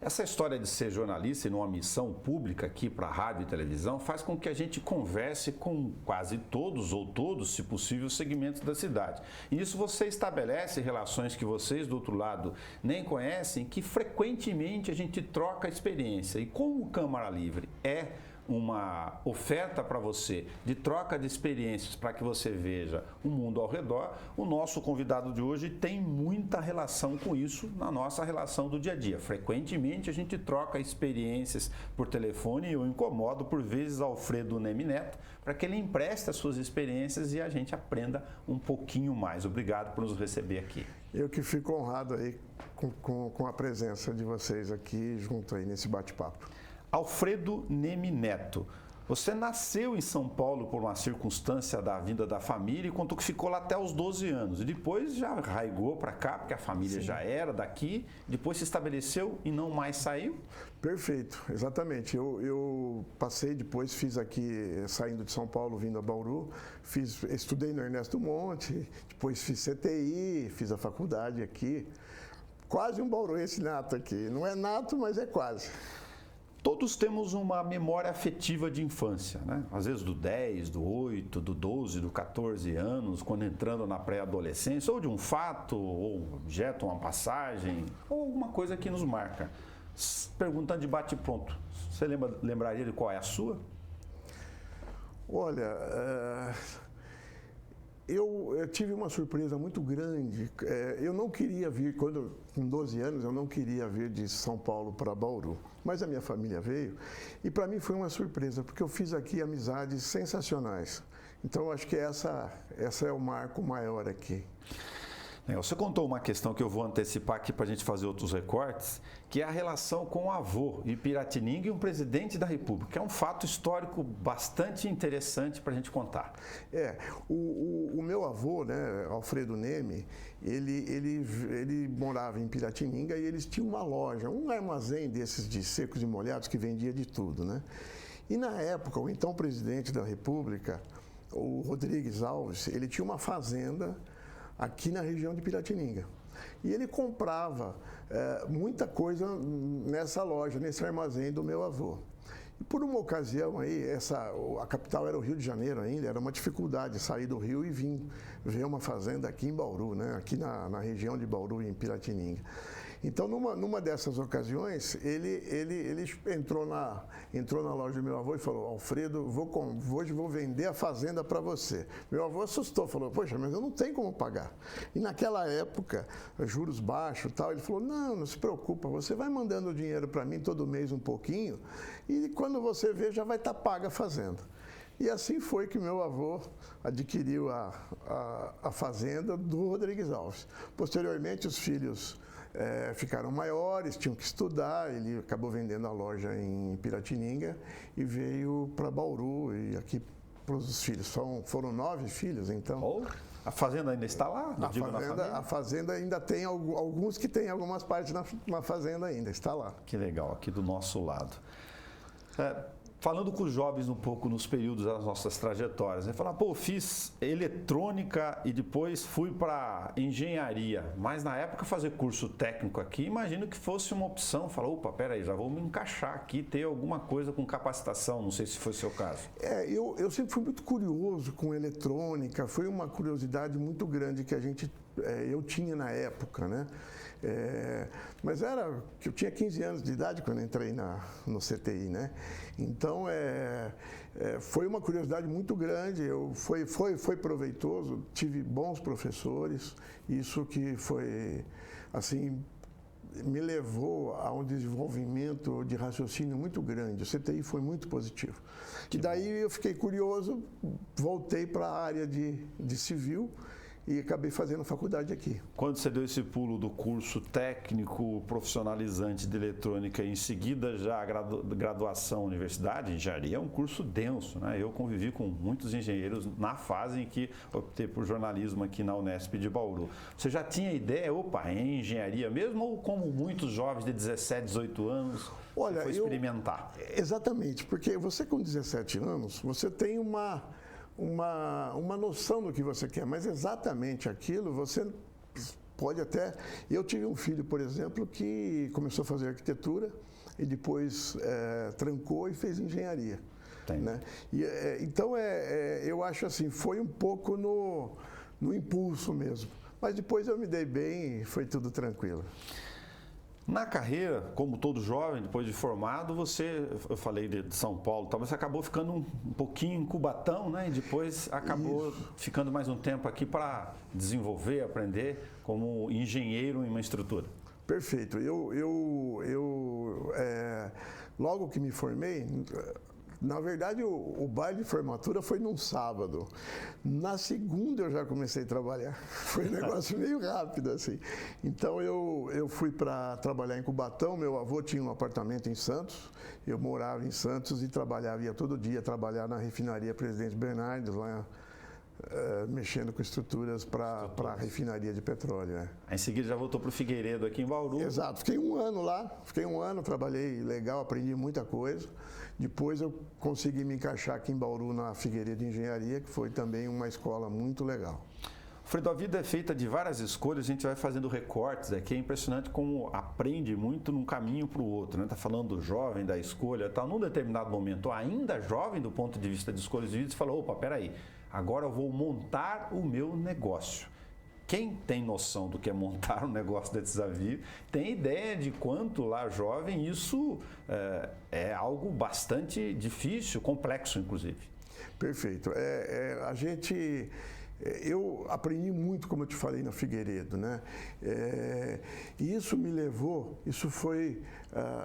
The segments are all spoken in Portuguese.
Essa história de ser jornalista e numa missão pública aqui para rádio e televisão faz com que a gente converse com quase todos ou todos, se possível, segmentos da cidade. E isso você estabelece relações que vocês do outro lado nem conhecem, que frequentemente a gente troca experiência. E como o Câmara Livre é uma oferta para você de troca de experiências para que você veja o mundo ao redor, o nosso convidado de hoje tem muita relação com isso na nossa relação do dia a dia. Frequentemente a gente troca experiências por telefone e eu incomodo por vezes Alfredo Neme Neto para que ele empreste as suas experiências e a gente aprenda um pouquinho mais. Obrigado por nos receber aqui. Eu que fico honrado aí com a presença de vocês aqui junto aí nesse bate-papo. Alfredo Neme Neto, você nasceu em São Paulo por uma circunstância da vinda da família e contou que ficou lá até os 12 anos. E depois já arraigou para cá, porque a família já era daqui, depois se estabeleceu e não mais saiu? Perfeito, exatamente. Eu passei depois, fiz aqui, saindo de São Paulo, vindo a Bauru, estudei no Ernesto Monte, depois fiz CTI, fiz a faculdade aqui. Quase um bauruense nato aqui. Não é nato, mas é quase. Todos temos uma memória afetiva de infância, né? Às vezes do 10, do 8, do 12, do 14 anos, quando entrando na pré-adolescência, ou de um fato, ou um objeto, uma passagem, ou alguma coisa que nos marca. Perguntando de bate-pronto, você lembraria de qual é a sua? Olha, eu tive uma surpresa muito grande. Eu não queria vir, com 12 anos, eu não queria vir de São Paulo para Bauru. Mas a minha família veio e para mim foi uma surpresa, porque eu fiz aqui amizades sensacionais. Então eu acho que essa é o marco maior aqui. Você contou uma questão que eu vou antecipar aqui para a gente fazer outros recortes, que é a relação com o avô em Piratininga e um presidente da República, que é um fato histórico bastante interessante para a gente contar. O meu avô, né, Alfredo Neme, ele morava em Piratininga e eles tinham uma loja, um armazém desses de secos e molhados que vendia de tudo, né? E na época, o então presidente da República, o Rodrigues Alves, ele tinha uma fazenda aqui na região de Piratininga. E ele comprava muita coisa nessa loja, nesse armazém do meu avô. E por uma ocasião aí, a capital era o Rio de Janeiro ainda, era uma dificuldade sair do Rio e vir ver uma fazenda aqui em Bauru, né? Aqui na região de Bauru, em Piratininga. Então, numa dessas ocasiões, ele entrou na loja do meu avô e falou: Alfredo, hoje vou vender a fazenda para você. Meu avô assustou, falou: poxa, mas eu não tenho como pagar. E naquela época, juros baixos e tal, ele falou: não se preocupa, você vai mandando o dinheiro para mim todo mês um pouquinho e quando você ver já vai estar paga a fazenda. E assim foi que meu avô adquiriu a fazenda do Rodrigues Alves. Posteriormente, os filhos ficaram maiores, tinham que estudar, ele acabou vendendo a loja em Piratininga e veio para Bauru e aqui para os filhos. Foram 9 filhos, então. A fazenda ainda está lá? A fazenda ainda tem alguns que têm algumas partes na fazenda ainda, está lá. Que legal, aqui do nosso lado. Falando com os jovens um pouco nos períodos das nossas trajetórias, falar, fiz eletrônica e depois fui para engenharia, mas na época fazer curso técnico aqui, imagino que fosse uma opção, falar, peraí, já vou me encaixar aqui, ter alguma coisa com capacitação, não sei se foi o seu caso. Eu sempre fui muito curioso com eletrônica, foi uma curiosidade muito grande que eu tinha na época, né? Mas era que eu tinha 15 anos de idade quando entrei no CTI, né? Então foi uma curiosidade muito grande. Foi proveitoso, tive bons professores, isso que foi assim me levou a um desenvolvimento de raciocínio muito grande. O CTI foi muito positivo. E daí eu fiquei curioso, voltei para a área de civil e acabei fazendo faculdade aqui. Quando você deu esse pulo do curso técnico profissionalizante de eletrônica e em seguida já a graduação universidade, engenharia é um curso denso, né? Eu convivi com muitos engenheiros na fase em que optei por jornalismo aqui na Unesp de Bauru. Você já tinha ideia, é engenharia mesmo, ou como muitos jovens de 17, 18 anos, você foi experimentar? Exatamente, porque você com 17 anos, você tem uma noção do que você quer, mas exatamente aquilo você pode até... Eu tive um filho, por exemplo, que começou a fazer arquitetura e depois trancou e fez engenharia. Né? Então, eu acho assim, foi um pouco no impulso mesmo. Mas depois eu me dei bem e foi tudo tranquilo. Na carreira, como todo jovem, depois de formado, eu falei de São Paulo, talvez você acabou ficando um pouquinho em Cubatão, né? E depois acabou ficando mais um tempo aqui para desenvolver, aprender como engenheiro em uma estrutura. Perfeito. Logo que me formei, na verdade o baile de formatura foi num sábado. Na segunda eu já comecei a trabalhar. Foi um negócio meio rápido assim. Então eu fui para trabalhar em Cubatão. Meu avô tinha um apartamento em Santos. Eu morava em Santos e ia todo dia trabalhar na refinaria Presidente Bernardes, lá mexendo com estruturas para a refinaria de petróleo. Aí em seguida já voltou para o Figueiredo aqui em Bauru. Exato, fiquei um ano lá, trabalhei legal, aprendi muita coisa. Depois eu consegui me encaixar aqui em Bauru na Figueiredo de Engenharia, que foi também uma escola muito legal. Fredo, a vida é feita de várias escolhas, a gente vai fazendo recortes aqui, é impressionante como aprende muito num caminho para o outro, né? Tá falando do jovem, da escolha, tal. Num determinado momento, ainda jovem do ponto de vista de escolhas de vida, você falou, opa, peraí, agora eu vou montar o meu negócio. Quem tem noção do que é montar um negócio de desafio, tem ideia de quanto lá jovem isso é algo bastante difícil, complexo inclusive. Perfeito. Eu aprendi muito, como eu te falei, na Figueiredo, né? E isso foi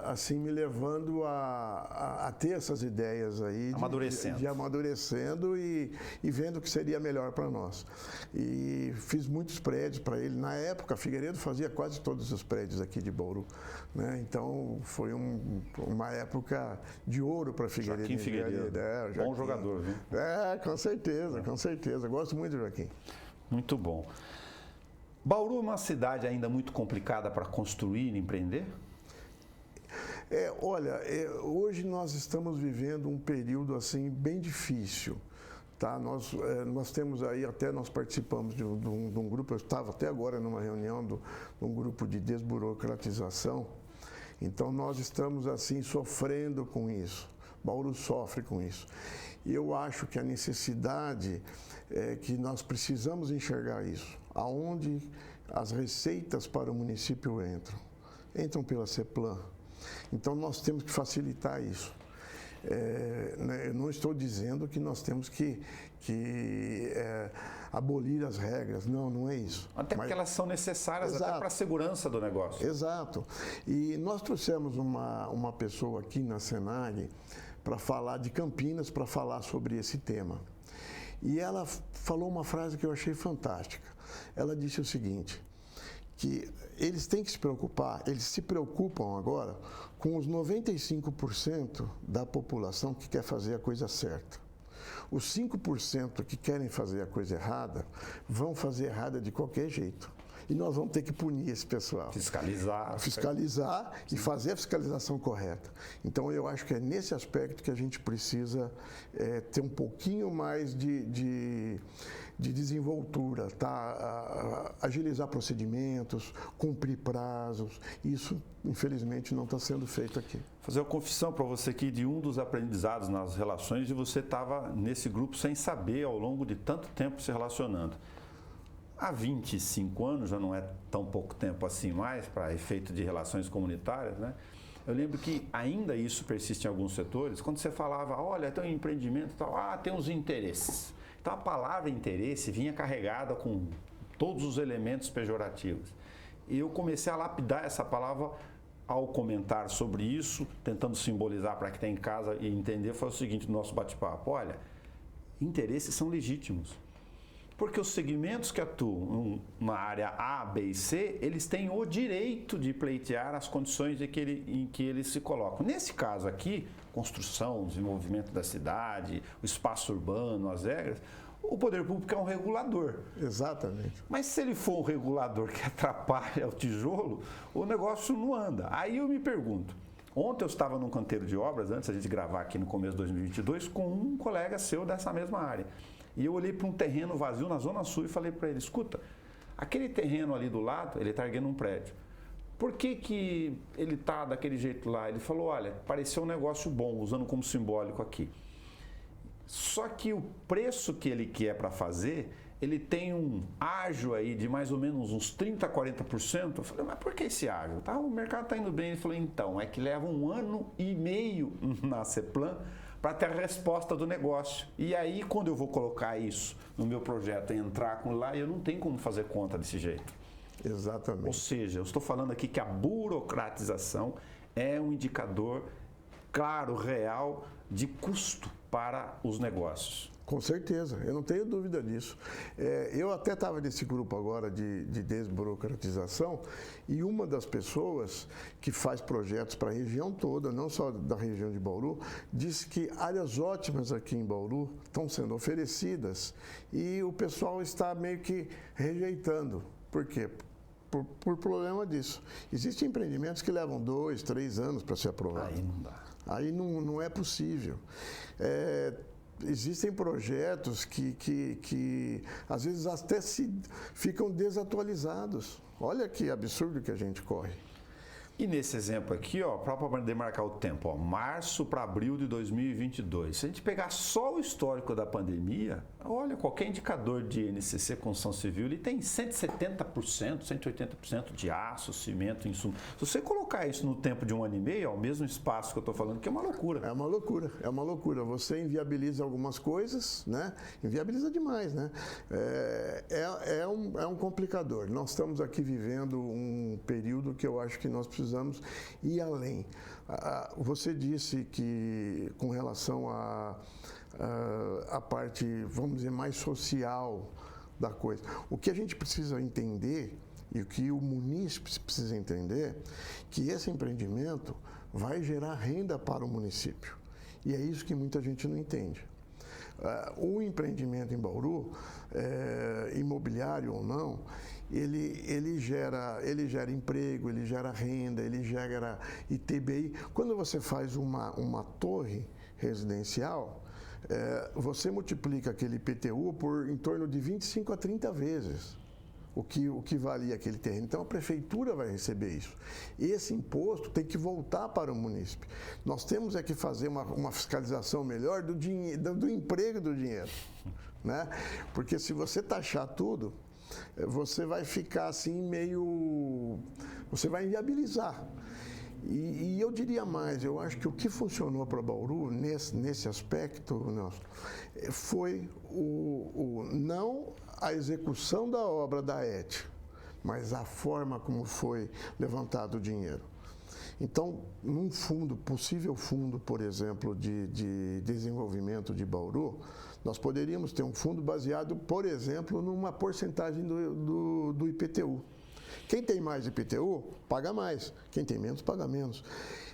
assim me levando a ter essas ideias aí de amadurecendo e vendo o que seria melhor para nós. E fiz muitos prédios para ele. Na época, a Figueiredo fazia quase todos os prédios aqui de Bauru, né? Então foi uma época de ouro para a Figueiredo. Joaquim Figueiredo, bom jogador, viu? Com certeza, com certeza. Gosto muito do Joaquim. Muito bom. Bauru é uma cidade ainda muito complicada para construir e empreender? Olha, hoje nós estamos vivendo um período assim bem difícil. Tá? Nós temos aí, até nós participamos de um grupo, eu estava até agora numa reunião de um grupo de desburocratização. Então nós estamos assim sofrendo com isso. Bauru sofre com isso. E eu acho que a necessidade é que nós precisamos enxergar isso. Aonde as receitas para o município entram pela CEPLAN. Então nós temos que facilitar isso. Eu não estou dizendo que nós temos que abolir as regras, não é isso. Até porque elas são necessárias até para a segurança do negócio. Exato. E nós trouxemos uma pessoa aqui na Senag para falar de Campinas, para falar sobre esse tema. E ela falou uma frase que eu achei fantástica. Ela disse o seguinte, que eles têm que se preocupar, eles se preocupam agora com os 95% da população que quer fazer a coisa certa. Os 5% que querem fazer a coisa errada, vão fazer errada de qualquer jeito. E nós vamos ter que punir esse pessoal. Fiscalizar e fazer a fiscalização correta. Então, eu acho que é nesse aspecto que a gente precisa ter um pouquinho mais de desenvoltura, tá? Agilizar procedimentos, cumprir prazos. Isso, infelizmente, não está sendo feito aqui. Vou fazer uma confissão para você aqui de um dos aprendizados nas relações e você estava nesse grupo sem saber ao longo de tanto tempo se relacionando. Há 25 anos, já não é tão pouco tempo assim mais, para efeito de relações comunitárias, né? Eu lembro que ainda isso persiste em alguns setores, quando você falava, olha, tem um empreendimento e tal, tem uns interesses. Então a palavra interesse vinha carregada com todos os elementos pejorativos. E eu comecei a lapidar essa palavra ao comentar sobre isso, tentando simbolizar para quem está em casa e entender, foi o seguinte no nosso bate-papo, olha, interesses são legítimos. Porque os segmentos que atuam na área A, B e C, eles têm o direito de pleitear as condições em que eles se colocam. Nesse caso aqui, construção, desenvolvimento da cidade, o espaço urbano, as regras, o poder público é um regulador. Exatamente. Mas se ele for um regulador que atrapalha o tijolo, o negócio não anda. Aí eu me pergunto, ontem eu estava num canteiro de obras, antes da gente gravar aqui no começo de 2022, com um colega seu dessa mesma área. E eu olhei para um terreno vazio na Zona Sul e falei para ele, escuta, aquele terreno ali do lado, ele está erguendo um prédio. Por que ele está daquele jeito lá? Ele falou, olha, pareceu um negócio bom, usando como simbólico aqui. Só que o preço que ele quer para fazer, ele tem um ágio aí de mais ou menos uns 30%, 40%. Eu falei, mas por que esse ágio? Tá, o mercado está indo bem. Ele falou, então, é que leva 1 ano e meio na CEPLAN para ter a resposta do negócio. E aí, quando eu vou colocar isso no meu projeto e entrar com lá, eu não tenho como fazer conta desse jeito. Exatamente. Ou seja, eu estou falando aqui que a burocratização é um indicador claro, real, de custo para os negócios. Com certeza, eu não tenho dúvida disso. Eu até estava nesse grupo agora de desburocratização e uma das pessoas que faz projetos para a região toda, não só da região de Bauru, disse que áreas ótimas aqui em Bauru estão sendo oferecidas e o pessoal está meio que rejeitando. Por quê? Por problema disso. Existem empreendimentos que levam 2, 3 anos para ser aprovado. Aí não dá. Aí não é possível. Existem projetos que às vezes até ficam desatualizados. Olha que absurdo que a gente corre. E nesse exemplo aqui, ó, para demarcar o tempo, ó, março para abril de 2022. Se a gente pegar só o histórico da pandemia, olha, qualquer indicador de INCC construção civil, ele tem 170%, 180% de aço, cimento, insumo. Se você colocar isso no tempo de 1 ano e meio, ó, o mesmo espaço que eu estou falando, que é uma loucura. É uma loucura, é uma loucura. Você inviabiliza algumas coisas, né? Inviabiliza demais, né? É um complicador. Nós estamos aqui vivendo um período que eu acho que nós precisamos ir além. Você disse que com relação à parte, vamos dizer, mais social da coisa. O que a gente precisa entender e o que o munícipe precisa entender, que esse empreendimento vai gerar renda para o município. E é isso que muita gente não entende. O empreendimento em Bauru, imobiliário ou não, ele gera emprego, ele gera renda, ele gera ITBI. Quando você faz uma torre residencial, você multiplica aquele IPTU por em torno de 25 a 30 vezes o que valia aquele terreno. Então a prefeitura vai receber isso. Esse imposto tem que voltar para o munícipe. Nós temos que fazer uma fiscalização melhor do emprego do dinheiro, né? Porque se você taxar tudo, você vai ficar assim você vai inviabilizar. E eu diria mais, eu acho que o que funcionou para Bauru nesse aspecto, Nelson, foi não a execução da obra da ET, mas a forma como foi levantado o dinheiro. Então, num possível fundo, por exemplo, de desenvolvimento de Bauru, nós poderíamos ter um fundo baseado, por exemplo, numa porcentagem do IPTU. Quem tem mais IPTU, paga mais. Quem tem menos, paga menos.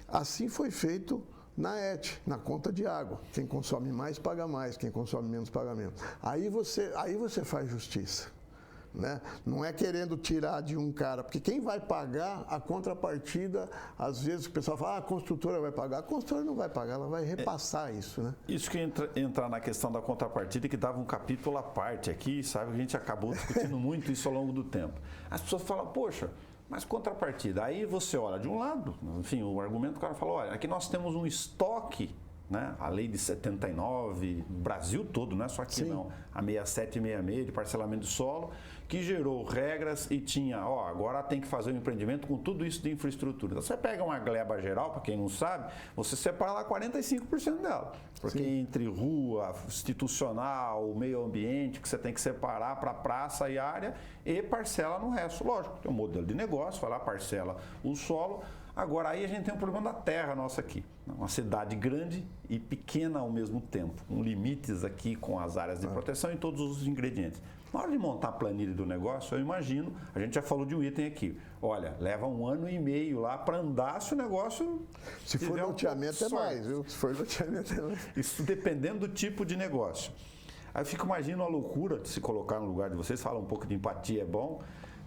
Assim foi feito na ET, na conta de água. Quem consome mais, paga mais. Quem consome menos, paga menos. Aí você faz justiça, né? Não é querendo tirar de um cara, porque quem vai pagar a contrapartida, às vezes o pessoal fala, a construtora vai pagar. A construtora não vai pagar, ela vai repassar isso, né? Isso que entra na questão da contrapartida, que dava um capítulo à parte aqui, sabe? A gente acabou discutindo muito isso ao longo do tempo. As pessoas falam, poxa, mas contrapartida. Aí você olha de um lado, enfim, o argumento do cara fala, olha, aqui nós temos um estoque, né? A lei de 79, Brasil todo, não é só aqui. Sim. Não, a 67 e 66 de parcelamento de solo, que gerou regras e tinha, agora tem que fazer um empreendimento com tudo isso de infraestrutura. Então, você pega uma gleba geral, para quem não sabe, você separa lá 45% dela. Porque Sim. entre rua, institucional, meio ambiente, que você tem que separar para praça e área, e parcela no resto. Lógico, tem um modelo de negócio, vai lá, parcela o solo. Agora, aí a gente tem um problema da terra nossa aqui. Uma cidade grande e pequena ao mesmo tempo, com limites aqui com as áreas de proteção e todos os ingredientes. Na hora de montar a planilha do negócio, eu imagino, a gente já falou de um item aqui, olha, leva 1 ano e meio lá para andar se o negócio... Se for loteamento é mais, viu? Se for loteamento é mais. Isso dependendo do tipo de negócio. Aí eu fico imaginando a loucura de se colocar no lugar de vocês, falar um pouco de empatia é bom,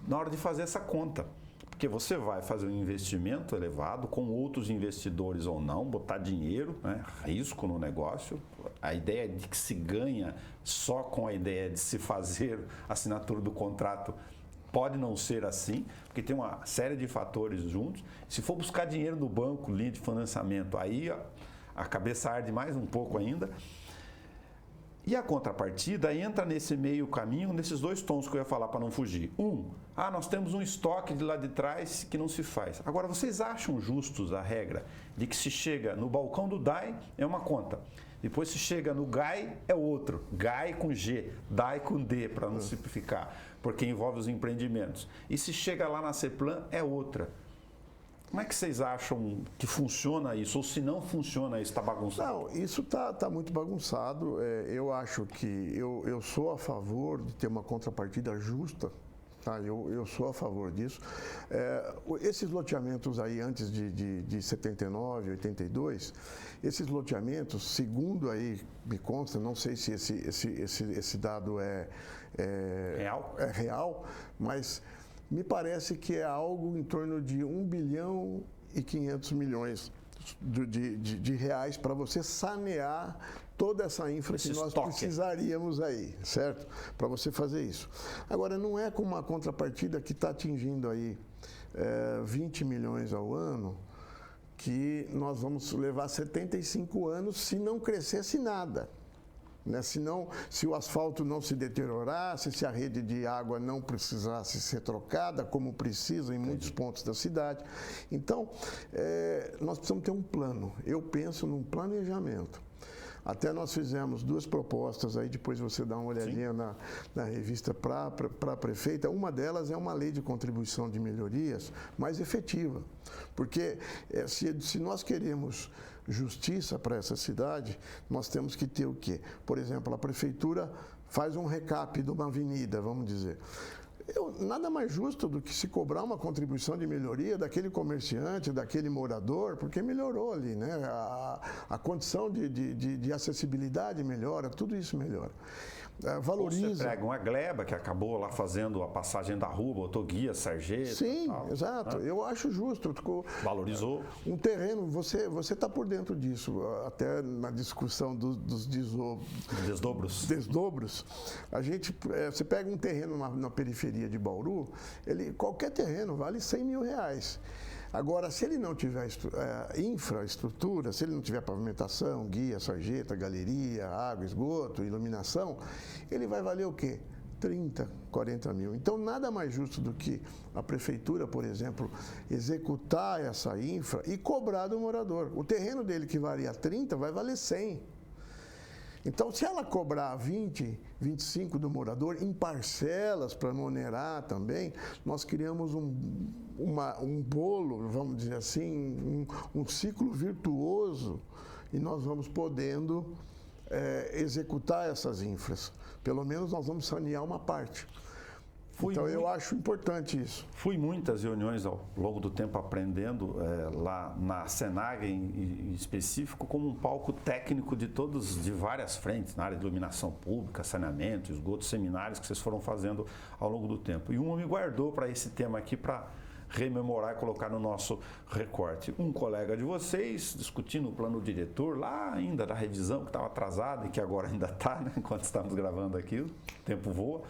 na hora de fazer essa conta. Porque você vai fazer um investimento elevado com outros investidores ou não, botar dinheiro, né, risco no negócio. A ideia de que se ganha só com a ideia de se fazer a assinatura do contrato pode não ser assim, porque tem uma série de fatores juntos. Se for buscar dinheiro no banco, linha de financiamento, aí a cabeça arde mais um pouco ainda. E a contrapartida entra nesse meio caminho, nesses dois tons que eu ia falar para não fugir. Nós temos um estoque de lá de trás que não se faz. Agora, vocês acham justos a regra de que se chega no balcão do DAI é uma conta, depois se chega no GAI é outro, GAI com G, DAI com D, para não simplificar, porque envolve os empreendimentos. E se chega lá na CEPLAN é outra. Como é que vocês acham que funciona isso? Ou se não funciona isso, está bagunçado? Não, isso está muito bagunçado. Eu acho que eu sou a favor de ter uma contrapartida justa. Tá? Eu sou a favor disso. Esses loteamentos aí antes de 79, 82, esses loteamentos, segundo aí me consta, não sei se esse dado é real, mas me parece que é algo em torno de 1 bilhão e 500 milhões de reais para você sanear toda essa infra que nós precisaríamos aí, certo? Para você fazer isso. Agora, não é com uma contrapartida que está atingindo aí 20 milhões ao ano que nós vamos levar 75 anos se não crescesse nada. Né? Se o asfalto não se deteriorasse, se a rede de água não precisasse ser trocada, como precisa em muitos pontos da cidade. Então, nós precisamos ter um plano. Eu penso num planejamento. Até nós fizemos 2 propostas, aí depois você dá uma olhadinha na revista para a prefeita. Uma delas é uma lei de contribuição de melhorias mais efetiva. Porque se nós queremos justiça para essa cidade, nós temos que ter o quê? Por exemplo, a prefeitura faz um recap de uma avenida, vamos dizer. Nada mais justo do que se cobrar uma contribuição de melhoria daquele comerciante, daquele morador, porque melhorou ali, né? A condição de acessibilidade melhora, tudo isso melhora. Valoriza. Você pega uma gleba que acabou lá fazendo a passagem da rua, botou guia, sarjeta. Sim, tal, exato. Eu acho justo. Valorizou. Um terreno, você está por dentro disso, até na discussão dos desdobros. Você pega um terreno na periferia de Bauru, qualquer terreno vale 100 mil reais. Agora, se ele não tiver infraestrutura, se ele não tiver pavimentação, guia, sarjeta, galeria, água, esgoto, iluminação, ele vai valer o quê? 30, 40 mil. Então, nada mais justo do que a prefeitura, por exemplo, executar essa infra e cobrar do morador. O terreno dele que valia 30 vai valer 100. Então, se ela cobrar 20, 25 do morador em parcelas para não onerar também, nós criamos um bolo, vamos dizer assim, um ciclo virtuoso e nós vamos podendo executar essas infras. Pelo menos nós vamos sanear uma parte. Eu acho importante isso. Fui em muitas reuniões ao longo do tempo aprendendo lá na Senag em específico como um palco técnico de várias frentes, na área de iluminação pública, saneamento, esgoto, seminários que vocês foram fazendo ao longo do tempo. E uma me guardou para esse tema aqui para rememorar e colocar no nosso recorte. Um colega de vocês discutindo o plano diretor lá ainda da revisão que estava atrasada e que agora ainda está, né, enquanto estamos gravando aqui, o tempo voa.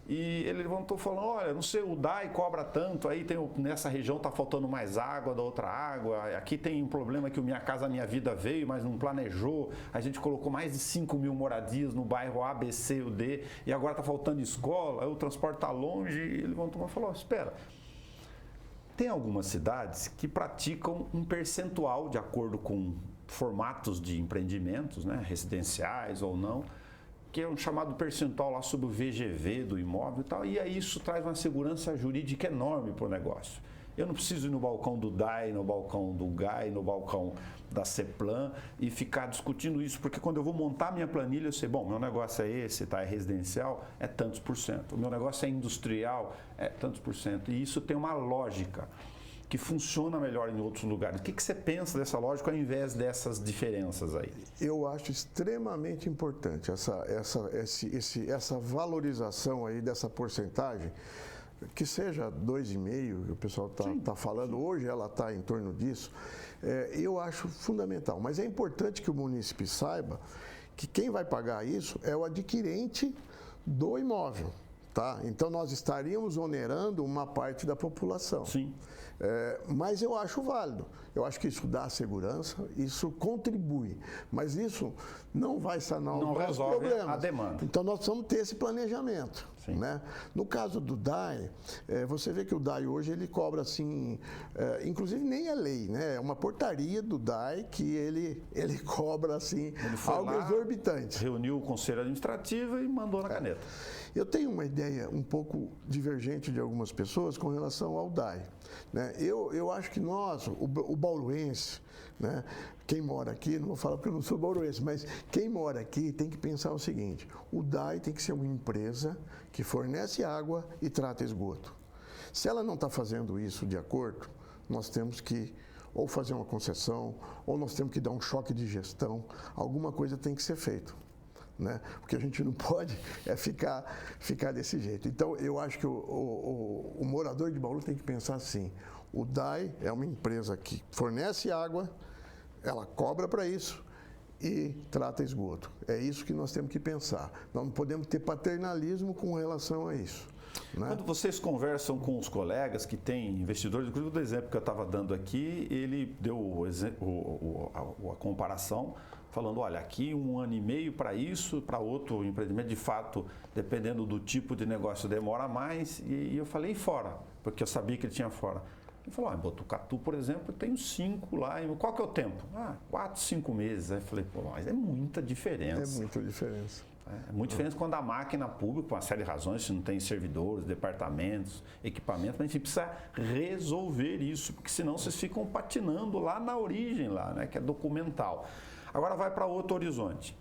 E ele levantou falando, olha, não sei, o DAI cobra tanto, aí nessa região está faltando mais água da outra água, aqui tem um problema que o Minha Casa Minha Vida veio, mas não planejou, a gente colocou mais de 5 mil moradias no bairro A, B, C e D, e agora está faltando escola, aí o transporte está longe, e ele levantou e falou, espera, tem algumas cidades que praticam um percentual de acordo com formatos de empreendimentos, né, residenciais ou não, que é um chamado percentual lá sobre o VGV do imóvel e tal, e aí isso traz uma segurança jurídica enorme para o negócio. Eu não preciso ir no balcão do DAI, no balcão do GAI, no balcão da CEPLAN e ficar discutindo isso, porque quando eu vou montar minha planilha, eu sei, bom, meu negócio é esse, tá? É residencial, é tantos por cento. O meu negócio é industrial, é tantos por cento. E isso tem uma lógica que funciona melhor em outros lugares. O que você pensa dessa lógica ao invés dessas diferenças aí? Eu acho extremamente importante essa valorização aí dessa porcentagem, que seja 2,5%, que o pessoal está falando, hoje ela está em torno disso, eu acho fundamental. Mas é importante que o munícipe saiba que quem vai pagar isso é o adquirente do imóvel. Tá? Então, nós estaríamos onerando uma parte da população. Sim. Mas eu acho válido. Eu acho que isso dá segurança, isso contribui. Mas isso não vai sanar os nossos problemas. A demanda. Então, nós precisamos ter esse planejamento. Sim. Né? No caso do DAI, você vê que o DAI hoje ele cobra assim, inclusive nem é lei, né? É uma portaria do DAI que ele cobra assim, algo exorbitante. Reuniu o conselho administrativo e mandou na caneta. Eu tenho uma ideia um pouco divergente de algumas pessoas com relação ao DAI. Né? Eu acho que nós, o bauruense, né? Quem mora aqui, não vou falar porque eu não sou bauruense, mas quem mora aqui tem que pensar o seguinte: o DAI tem que ser uma empresa que fornece água e trata esgoto. Se ela não está fazendo isso de acordo, nós temos que ou fazer uma concessão, ou nós temos que dar um choque de gestão, alguma coisa tem que ser feito. Né? Porque a gente não pode ficar desse jeito. Então, eu acho que o morador de Bauru tem que pensar assim: o DAI é uma empresa que fornece água, ela cobra para isso e trata esgoto. É isso que nós temos que pensar. Nós não podemos ter paternalismo com relação a isso. Né? Quando vocês conversam com os colegas que têm investidores, inclusive do exemplo que eu estava dando aqui, ele deu a comparação, falando, olha, aqui 1 ano e meio para isso, para outro empreendimento, de fato, dependendo do tipo de negócio, demora mais. E eu falei fora, porque eu sabia que ele tinha fora. Ele falou, em Botucatu, por exemplo, tem 5 lá. Qual que é o tempo? 4, 5 meses. Aí eu falei, pô, mas é muita diferença. É muita diferença. É muito diferente quando a máquina pública, por uma série de razões, se não tem servidores, departamentos, equipamentos, mas a gente precisa resolver isso, porque senão vocês ficam patinando lá na origem, lá, né, que é documental. Agora vai para outro horizonte.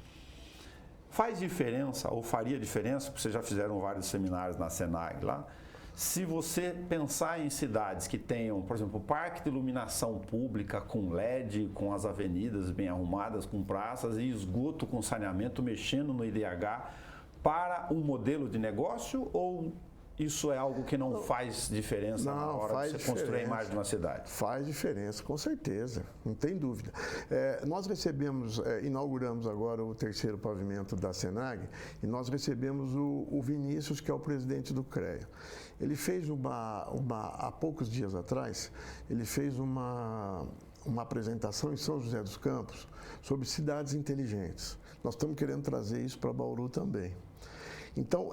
Faz diferença, ou faria diferença, porque vocês já fizeram vários seminários na Senag lá, se você pensar em cidades que tenham, por exemplo, parque de iluminação pública com LED, com as avenidas bem arrumadas, com praças e esgoto com saneamento, mexendo no IDH, para um modelo de negócio, ou isso é algo que não faz diferença na hora de você construir a imagem de uma cidade? Faz diferença, com certeza, não tem dúvida. Nós recebemos, inauguramos agora o 3º pavimento da Senag, e nós recebemos o Vinícius, que é o presidente do CREA. Ele fez há poucos dias atrás, ele fez uma apresentação em São José dos Campos sobre cidades inteligentes. Nós estamos querendo trazer isso para Bauru também. Então,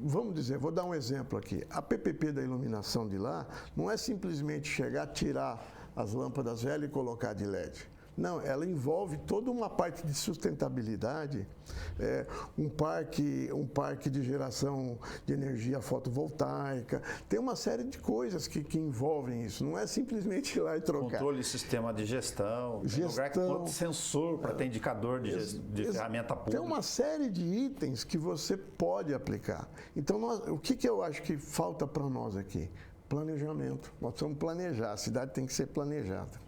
vamos dizer, vou dar um exemplo aqui. A PPP da iluminação de lá não é simplesmente chegar, tirar as lâmpadas velhas e colocar de LED. Não, ela envolve toda uma parte de sustentabilidade, um parque de geração de energia fotovoltaica, tem uma série de coisas que envolvem isso, não é simplesmente ir lá e trocar. Controle, sistema de gestão, tem lugar que bota sensor para ter indicador de ferramenta pública. Tem uma série de itens que você pode aplicar. Então, o que eu acho que falta para nós aqui? Planejamento. Nós precisamos planejar, a cidade tem que ser planejada.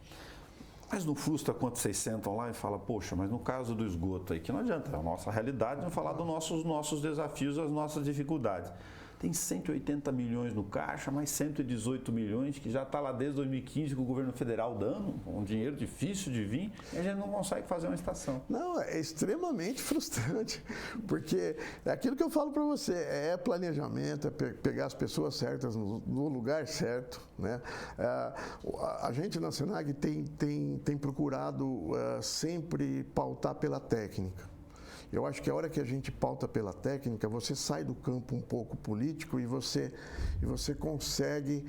Mas não frustra quando vocês sentam lá e falam, poxa, mas no caso do esgoto aí, que não adianta, é a nossa realidade, não falar dos nossos desafios, as nossas dificuldades. Tem 180 milhões no caixa, mais 118 milhões, que já está lá desde 2015 com o governo federal dando, um dinheiro difícil de vir, e a gente não consegue fazer uma estação. Não, é extremamente frustrante, porque é aquilo que eu falo para você, é planejamento, é pegar as pessoas certas no lugar certo, né? A gente na Senag tem procurado sempre pautar pela técnica. Eu acho que a hora que a gente pauta pela técnica, você sai do campo um pouco político e você consegue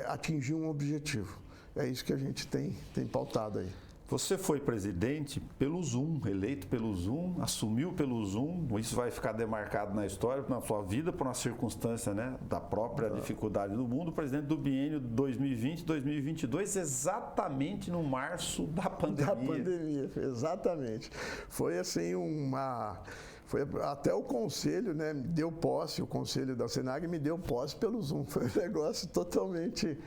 atingir um objetivo. É isso que a gente tem pautado aí. Você foi presidente pelo Zoom, eleito pelo Zoom, assumiu pelo Zoom, isso vai ficar demarcado na história, na sua vida, por uma circunstância, né, da própria dificuldade do mundo, presidente do biênio 2020-2022, exatamente no março da pandemia. Da pandemia, exatamente. Foi assim até o conselho, né, me deu posse, o conselho da Senag me deu posse pelo Zoom, foi um negócio totalmente...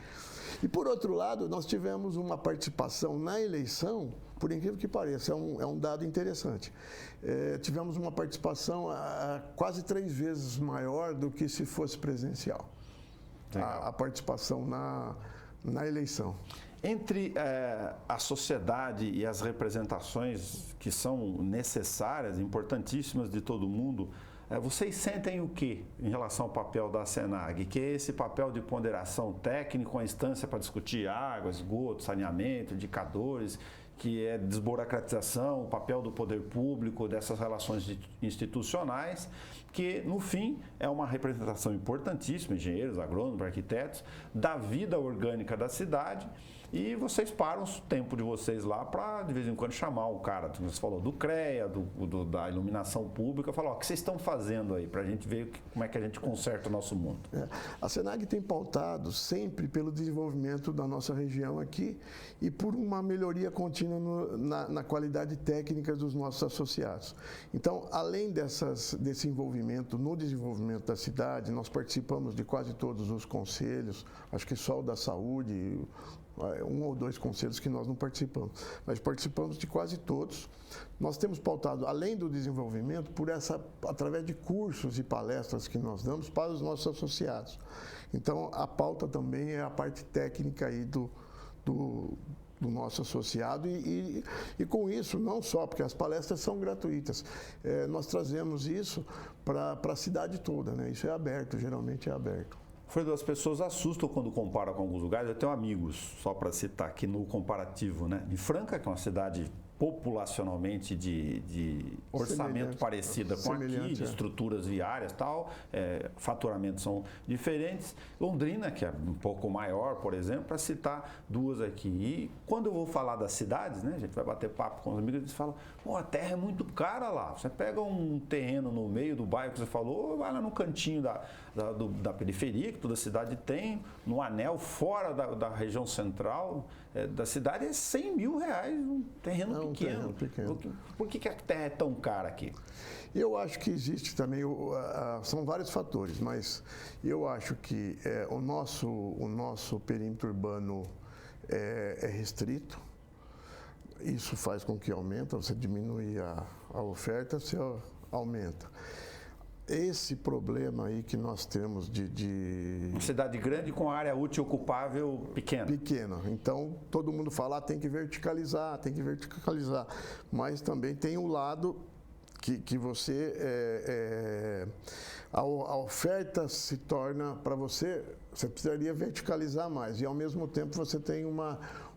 E, por outro lado, nós tivemos uma participação na eleição, por incrível que pareça, é um dado interessante. Tivemos uma participação quase 3 vezes maior do que se fosse presencial. A participação na eleição. Entre a sociedade e as representações que são necessárias, importantíssimas de todo mundo, Vocês sentem o que em relação ao papel da SENAG? Que é esse papel de ponderação técnica, uma instância para discutir água, esgoto, saneamento, indicadores, que é desburocratização, o papel do poder público, dessas relações institucionais, que, no fim, é uma representação importantíssima, engenheiros, agrônomos, arquitetos, da vida orgânica da cidade. E vocês param o tempo de vocês lá para, de vez em quando, chamar o cara, como você falou, do CREA, da iluminação pública, falar, o que vocês estão fazendo aí, para a gente ver como é que a gente conserta o nosso mundo. A SENAG tem pautado sempre pelo desenvolvimento da nossa região aqui e por uma melhoria contínua na qualidade técnica dos nossos associados. Então, além desse envolvimento no desenvolvimento da cidade, nós participamos de quase todos os conselhos, acho que só o da saúde, um ou dois conselhos que nós não participamos, mas participamos de quase todos. Nós temos pautado, além do desenvolvimento, através de cursos e palestras que nós damos para os nossos associados. Então, a pauta também é a parte técnica aí do nosso associado e com isso, não só, porque as palestras são gratuitas, nós trazemos isso para a cidade toda, né? Isso é aberto, geralmente é aberto. Fredo, as pessoas assustam quando comparam com alguns lugares. Eu tenho amigos, só para citar aqui no comparativo, né? Em Franca, que é uma cidade populacionalmente de orçamento parecida com aqui, de estruturas viárias e tal, faturamentos são diferentes. Londrina, que é um pouco maior, por exemplo, para citar duas aqui. E quando eu vou falar das cidades, né, a gente vai bater papo com os amigos, eles falam, pô, a terra é muito cara lá. Você pega um terreno no meio do bairro que você falou, vai lá no cantinho da periferia, que toda cidade tem, no anel, fora da região central da cidade, é 100 mil reais um terreno pequeno. Por que a terra é tão cara aqui? Eu acho que existe também, são vários fatores, mas eu acho que o nosso perímetro urbano é restrito. Isso faz com que aumenta, você diminui a oferta, você aumenta. Esse problema aí que nós temos de... Uma cidade grande com área útil ocupável pequena. Pequena. Então, todo mundo fala, tem que verticalizar. Mas também tem um lado que você... a oferta se torna, para você precisaria verticalizar mais. E, ao mesmo tempo, você tem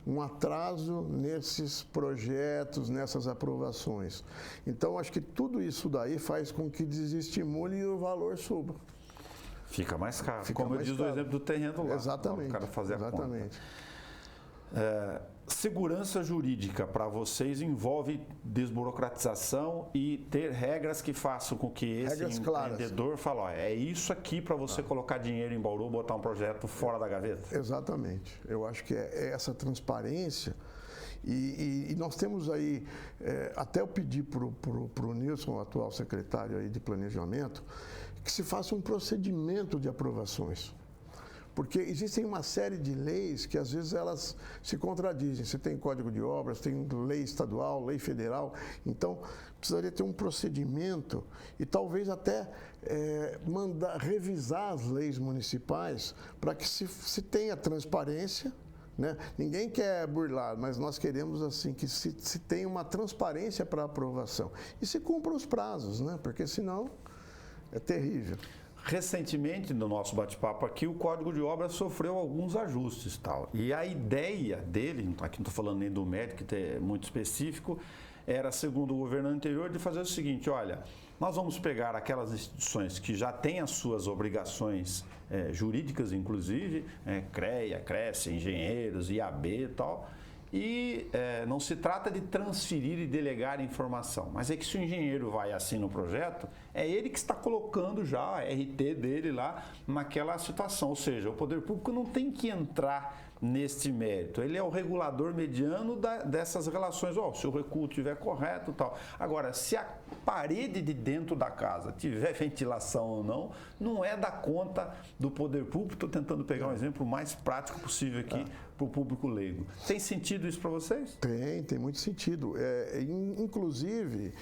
um atraso nesses projetos, nessas aprovações. Então, acho que tudo isso daí faz com que desestimule e o valor suba. Fica mais caro. Como eu disse o exemplo do terreno lá. Exatamente. O cara fazer exatamente. A conta. Segurança jurídica para vocês envolve desburocratização e ter regras que façam com que esse empreendedor fale, ó, é isso aqui para você colocar dinheiro em Bauru, botar um projeto fora da gaveta? Exatamente. Eu acho que é essa transparência e nós temos aí, até eu pedi para o Nilson, o atual secretário aí de Planejamento, que se faça um procedimento de aprovações. Porque existem uma série de leis que às vezes elas se contradizem. Você tem Código de Obras, tem lei estadual, lei federal. Então, precisaria ter um procedimento e talvez até revisar as leis municipais para que se tenha transparência. Né? Ninguém quer burlar, mas nós queremos assim que se tenha uma transparência para a aprovação. E se cumpra os prazos, né? Porque senão é terrível. Recentemente, no nosso bate-papo aqui, o Código de Obras sofreu alguns ajustes. Tal. E a ideia dele, aqui não estou falando nem do médico, que é muito específico, era, segundo o governo anterior, de fazer o seguinte, olha, nós vamos pegar aquelas instituições que já têm as suas obrigações jurídicas, inclusive, CREA, CRECE, engenheiros, IAB e tal, e não se trata de transferir e delegar informação, mas é que se o engenheiro vai e assina o projeto, é ele que está colocando já a RT dele lá naquela situação, ou seja, o poder público não tem que entrar neste mérito, ele é o regulador mediano dessas relações, se o recuo estiver correto e tal. Agora, se a parede de dentro da casa tiver ventilação ou não, não é da conta do poder público. Estou tentando pegar um exemplo mais prático possível aqui para o público leigo. Tem sentido isso para vocês? Tem muito sentido. Inclusive,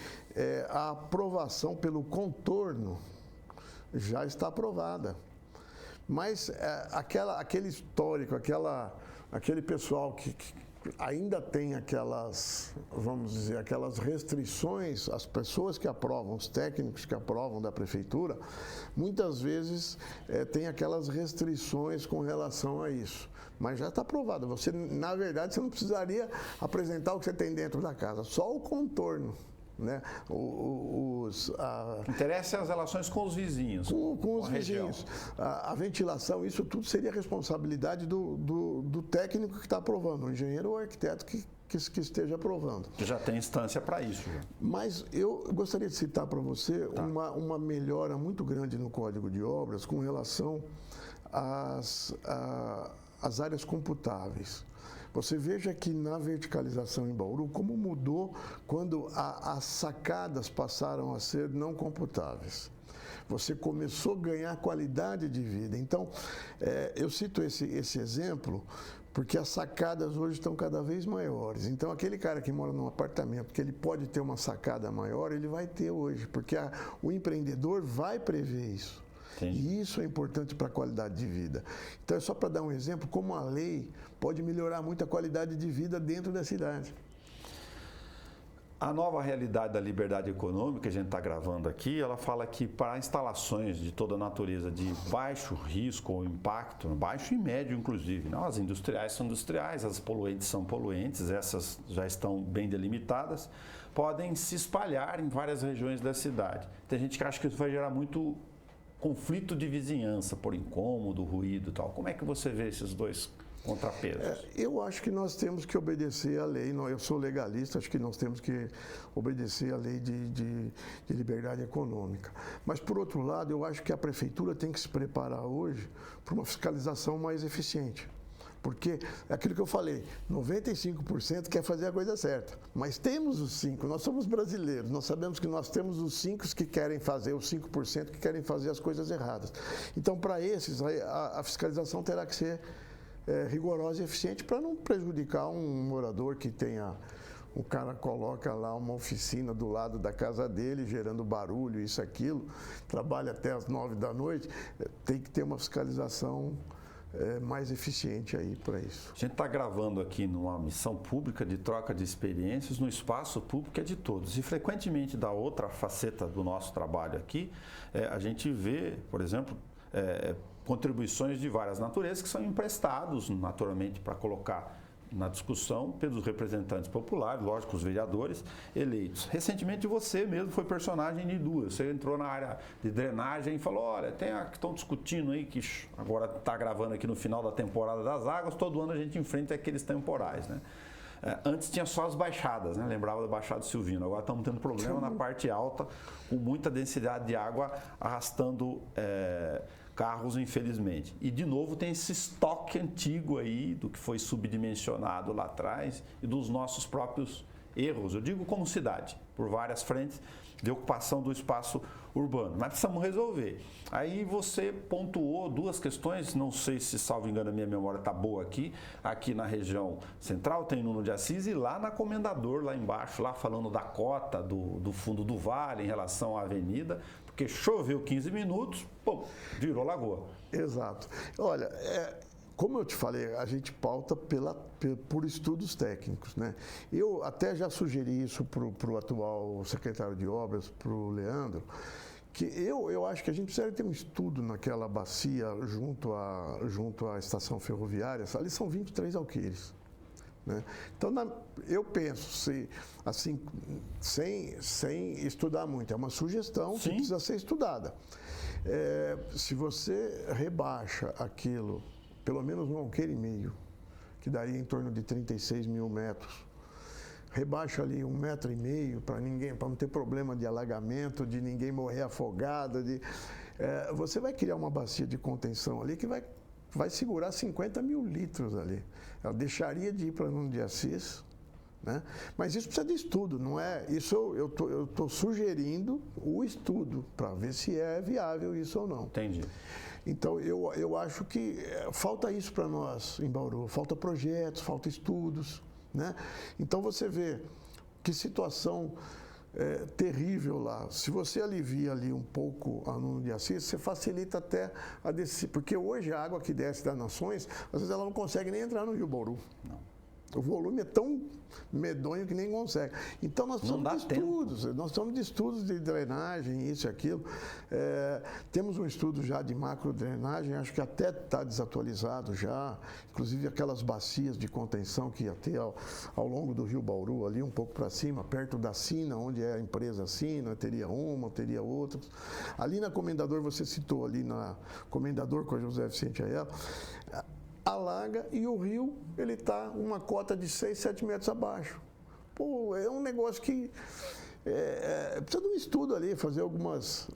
a aprovação pelo contorno já está aprovada. Mas aquele histórico, aquele pessoal ainda tem aquelas, vamos dizer, aquelas restrições, as pessoas que aprovam, os técnicos que aprovam da prefeitura, muitas vezes tem aquelas restrições com relação a isso. Mas já está aprovado. Você, na verdade, você não precisaria apresentar o que você tem dentro da casa, só o contorno. Né? Interessa as relações com os vizinhos. Com os vizinhos. A ventilação, isso tudo seria responsabilidade do técnico que está aprovando, o engenheiro ou o arquiteto que esteja aprovando. Já tem instância para isso. Mas eu gostaria de citar para você uma melhora muito grande no Código de Obras com relação às áreas computáveis. Você veja que na verticalização em Bauru, como mudou quando as sacadas passaram a ser não computáveis. Você começou a ganhar qualidade de vida. Então, eu cito esse exemplo porque as sacadas hoje estão cada vez maiores. Então, aquele cara que mora num apartamento que ele pode ter uma sacada maior, ele vai ter hoje, porque o empreendedor vai prever isso. Entendi. E isso é importante para a qualidade de vida. Então, é só para dar um exemplo, como a lei pode melhorar muito a qualidade de vida dentro da cidade. A nova realidade da liberdade econômica, que a gente está gravando aqui, ela fala que para instalações de toda natureza de baixo risco ou impacto, baixo e médio inclusive, não, as industriais são industriais, as poluentes são poluentes, essas já estão bem delimitadas, podem se espalhar em várias regiões da cidade. Tem gente que acha que isso vai gerar muito conflito de vizinhança, por incômodo, ruído e tal. Como é que você vê esses dois contrapesos? Eu acho que nós temos que obedecer à lei. Eu sou legalista, acho que nós temos que obedecer à lei de liberdade econômica. Mas, por outro lado, eu acho que a prefeitura tem que se preparar hoje para uma fiscalização mais eficiente. Porque é aquilo que eu falei, 95% quer fazer a coisa certa. Mas temos os 5%, nós somos brasileiros, nós sabemos que nós temos os 5% que querem fazer, os 5% que querem fazer as coisas erradas. Então, para esses, a fiscalização terá que ser rigorosa e eficiente para não prejudicar um morador que tenha... O cara coloca lá uma oficina do lado da casa dele, gerando barulho, isso, aquilo, trabalha até as 9 da noite, tem que ter uma fiscalização mais eficiente aí para isso. A gente está gravando aqui numa missão pública de troca de experiências no espaço público é de todos. E frequentemente da outra faceta do nosso trabalho aqui, a gente vê, por exemplo, contribuições de várias naturezas que são emprestados naturalmente para colocar na discussão pelos representantes populares, lógico, os vereadores eleitos. Recentemente você mesmo foi personagem de duas. Você entrou na área de drenagem e falou, olha, tem a que estão discutindo aí, que agora está gravando aqui no final da temporada das águas, todo ano a gente enfrenta aqueles temporais, né? Antes tinha só as baixadas, né? Lembrava da Baixada Silvino. Agora estamos tendo problema na parte alta, com muita densidade de água arrastando carros, infelizmente. E, de novo, tem esse estoque antigo aí do que foi subdimensionado lá atrás e dos nossos próprios erros, eu digo como cidade, por várias frentes de ocupação do espaço urbano. Mas precisamos resolver. Aí você pontuou duas questões, não sei se, salvo engano, a minha memória está boa aqui na região central, tem Nuno de Assis, e lá na Comendador, lá embaixo, lá falando da cota do fundo do vale em relação à avenida, porque choveu 15 minutos, pô, virou lagoa. Exato. Olha, como eu te falei, a gente pauta por estudos técnicos, né? Eu até já sugeri isso para o atual secretário de Obras, para o Leandro, que eu acho que a gente precisa ter um estudo naquela bacia junto à estação ferroviária. Ali são 23 alqueires, né? Então, eu penso, assim, sem estudar muito, é uma sugestão que precisa ser estudada. Se você rebaixa aquilo, pelo menos um alqueire e meio, que daria em torno de 36 mil metros, rebaixa ali 1,5 metro para não ter problema de alagamento, de ninguém morrer afogado, você vai criar uma bacia de contenção ali que vai segurar 50 mil litros ali. Ela deixaria de ir para Nuno de Assis, né? Mas isso precisa de estudo, não é? Isso eu estou sugerindo o estudo para ver se é viável isso ou não. Entendi. Então, eu acho que falta isso para nós em Bauru, falta projetos, falta estudos, né? Então, você vê que situação terrível lá. Se você alivia ali um pouco a Nuno de Assis, você facilita até a descer, porque hoje a água que desce das Nações, às vezes ela não consegue nem entrar no Rio Bauru. Não. O volume é tão medonho que nem consegue. Então nós precisamos de estudos, nós precisamos de estudos de drenagem, isso e aquilo. Temos um estudo já de macrodrenagem, acho que até está desatualizado já, inclusive aquelas bacias de contenção que ia ter ao longo do Rio Bauru, ali um pouco para cima, perto da Sina, onde é a empresa Sina, teria uma, teria outras. Ali na Comendador, você citou ali na Comendador com a José Vicente Aiello, alaga e o rio, ele está uma cota de 6, 7 metros abaixo. Pô, é um negócio que precisa de um estudo ali, fazer algumas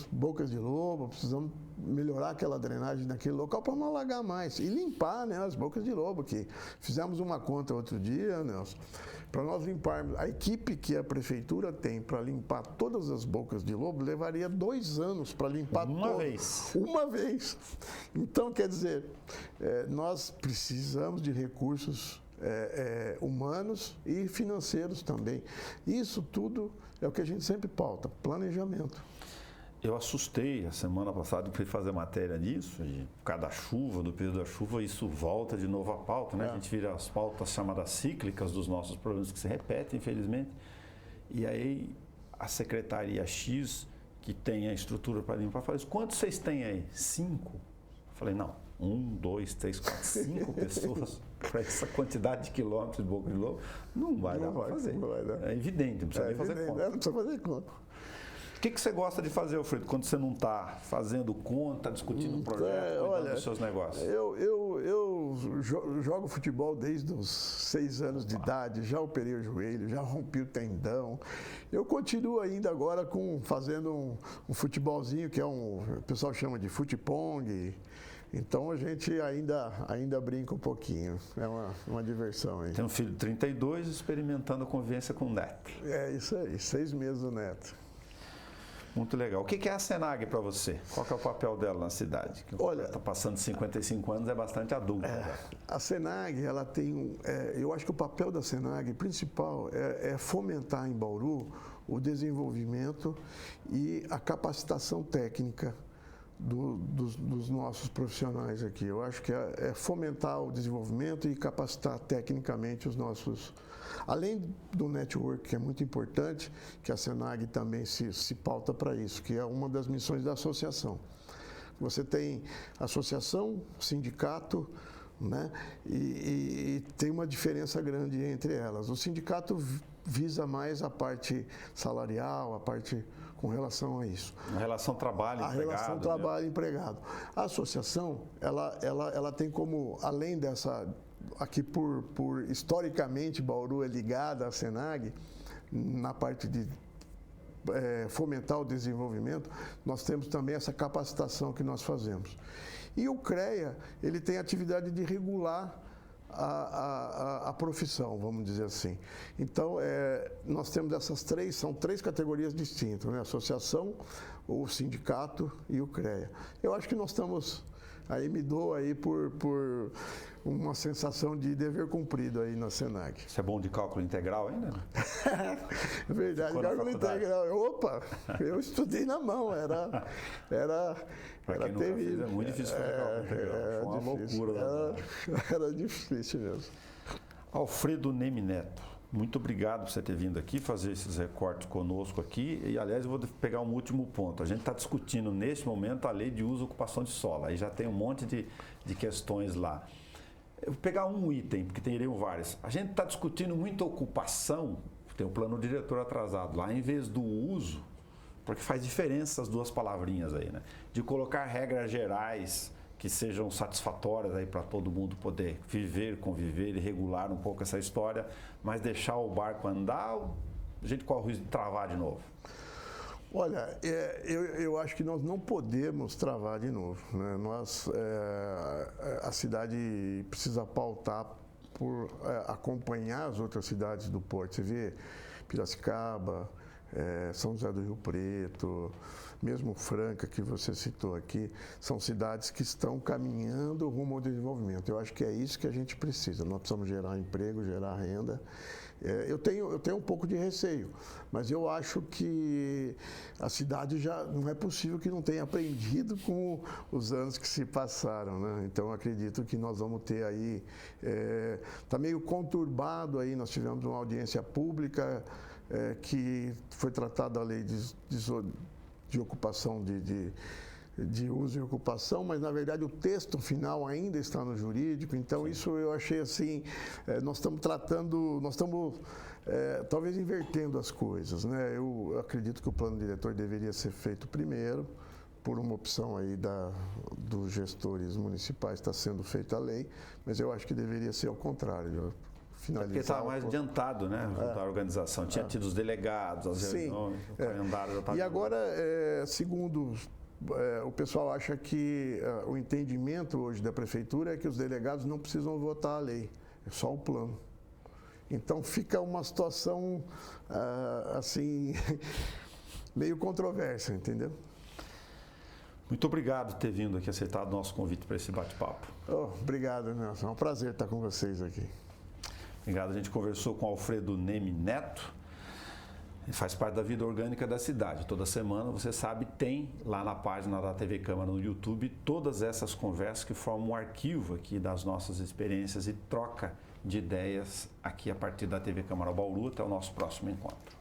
bocas de lobo, precisamos melhorar aquela drenagem naquele local para não alagar mais e limpar, né, as bocas de lobo, que fizemos uma conta outro dia, Nelson, para nós limparmos, a equipe que a prefeitura tem para limpar todas as bocas de lobo levaria 2 anos para limpar uma vez. Uma vez. Então, quer dizer, nós precisamos de recursos humanos e financeiros também. Isso tudo é o que a gente sempre pauta, planejamento. Eu assustei a semana passada que fui fazer matéria nisso, e por causa da chuva, do período da chuva, isso volta de novo à pauta, né? A gente vira as pautas chamadas cíclicas dos nossos problemas que se repetem, infelizmente. E aí a Secretaria X, que tem a estrutura para limpar, fala: quantos vocês têm aí? 5? Eu falei: não, 1, 2, 3, 4, 5 pessoas para essa quantidade de quilômetros de boca de lobo, não vai dar para fazer. É evidente, não precisa nem fazer conta. Não precisa fazer conta. O que você gosta de fazer, Alfredo, quando você não está fazendo conta, está discutindo um projeto, cuidando dos seus negócios? Eu jogo futebol desde os 6 anos de idade, já operei o joelho, já rompi o tendão. Eu continuo ainda agora fazendo um futebolzinho, que o pessoal chama de futepong. Então a gente ainda brinca um pouquinho, é uma diversão aí. Tem um filho de 32 experimentando a convivência com o neto. É isso aí, 6 meses do neto. Muito legal. O que é a Senag para você? Qual que é o papel dela na cidade? Olha, está passando de 55 anos, é bastante adulta. A Senag, ela tem eu acho que o papel da Senag principal é fomentar em Bauru o desenvolvimento e a capacitação técnica dos nossos profissionais aqui. Eu acho que é fomentar o desenvolvimento e capacitar tecnicamente os nossos... Além do network, que é muito importante, que a Senag também se pauta para isso, que é uma das missões da associação. Você tem associação, sindicato, né? E tem uma diferença grande entre elas. O sindicato visa mais a parte salarial, a parte com relação a isso. A relação trabalho-empregado. A relação trabalho-empregado. A associação, ela tem como, além dessa... Aqui, por historicamente, Bauru é ligada à Senag, na parte de fomentar o desenvolvimento, nós temos também essa capacitação que nós fazemos. E o CREA, ele tem a atividade de regular a profissão, vamos dizer assim. Então, nós temos são 3 categorias distintas, né? A associação, o sindicato e o CREA. Eu acho que nós estamos... Aí me dou aí por uma sensação de dever cumprido aí na Senag. Você é bom de cálculo integral ainda? É verdade, cálculo integral. Opa, eu estudei na mão, era terrível. É muito difícil fazer cálculo integral, foi uma loucura. Era difícil mesmo. Alfredo Neme Neto, muito obrigado por você ter vindo aqui, fazer esses recortes conosco aqui. E, aliás, eu vou pegar um último ponto. A gente está discutindo, neste momento, a lei de uso e ocupação de solo. Aí já tem um monte de questões lá. Eu vou pegar um item, porque teriam vários. A gente está discutindo muita ocupação, tem o plano diretor atrasado lá, em vez do uso, porque faz diferença as 2 palavrinhas aí, né? De colocar regras gerais que sejam satisfatórias aí para todo mundo poder viver, conviver e regular um pouco essa história, mas deixar o barco andar, a gente corre o risco de travar de novo. Olha, eu acho que nós não podemos travar de novo, né? A cidade precisa pautar por acompanhar as outras cidades do Porto. Você vê Piracicaba, São José do Rio Preto, mesmo Franca, que você citou aqui, são cidades que estão caminhando rumo ao desenvolvimento. Eu acho que é isso que a gente precisa. Nós precisamos gerar emprego, gerar renda. Eu tenho um pouco de receio, mas eu acho que a cidade já não é possível que não tenha aprendido com os anos que se passaram, né? Então eu acredito que nós vamos ter aí, está meio conturbado aí, nós tivemos uma audiência pública que foi tratada a lei de ocupação de uso e ocupação, mas na verdade o texto final ainda está no jurídico, então isso eu achei assim, nós estamos talvez invertendo as coisas, né? Eu acredito que o plano diretor deveria ser feito primeiro, por uma opção aí dos gestores municipais está sendo feita a lei, mas eu acho que deveria ser ao contrário. Porque estava mais adiantado, né? A organização. Tinha tido os delegados, as reuniões, o calendário já estava. E agora, segundo o pessoal acha que o entendimento hoje da prefeitura é que os delegados não precisam votar a lei, é só o plano. Então fica uma situação assim meio controversa, entendeu? Muito obrigado por ter vindo aqui, aceitado o nosso convite para esse bate-papo. Obrigado, Nelson. É um prazer estar com vocês aqui. Obrigado. A gente conversou com Alfredo Neme Neto. Ele faz parte da vida orgânica da cidade. Toda semana, você sabe, tem lá na página da TV Câmara no YouTube todas essas conversas que formam um arquivo aqui das nossas experiências e troca de ideias aqui a partir da TV Câmara Bauru. Até o nosso próximo encontro.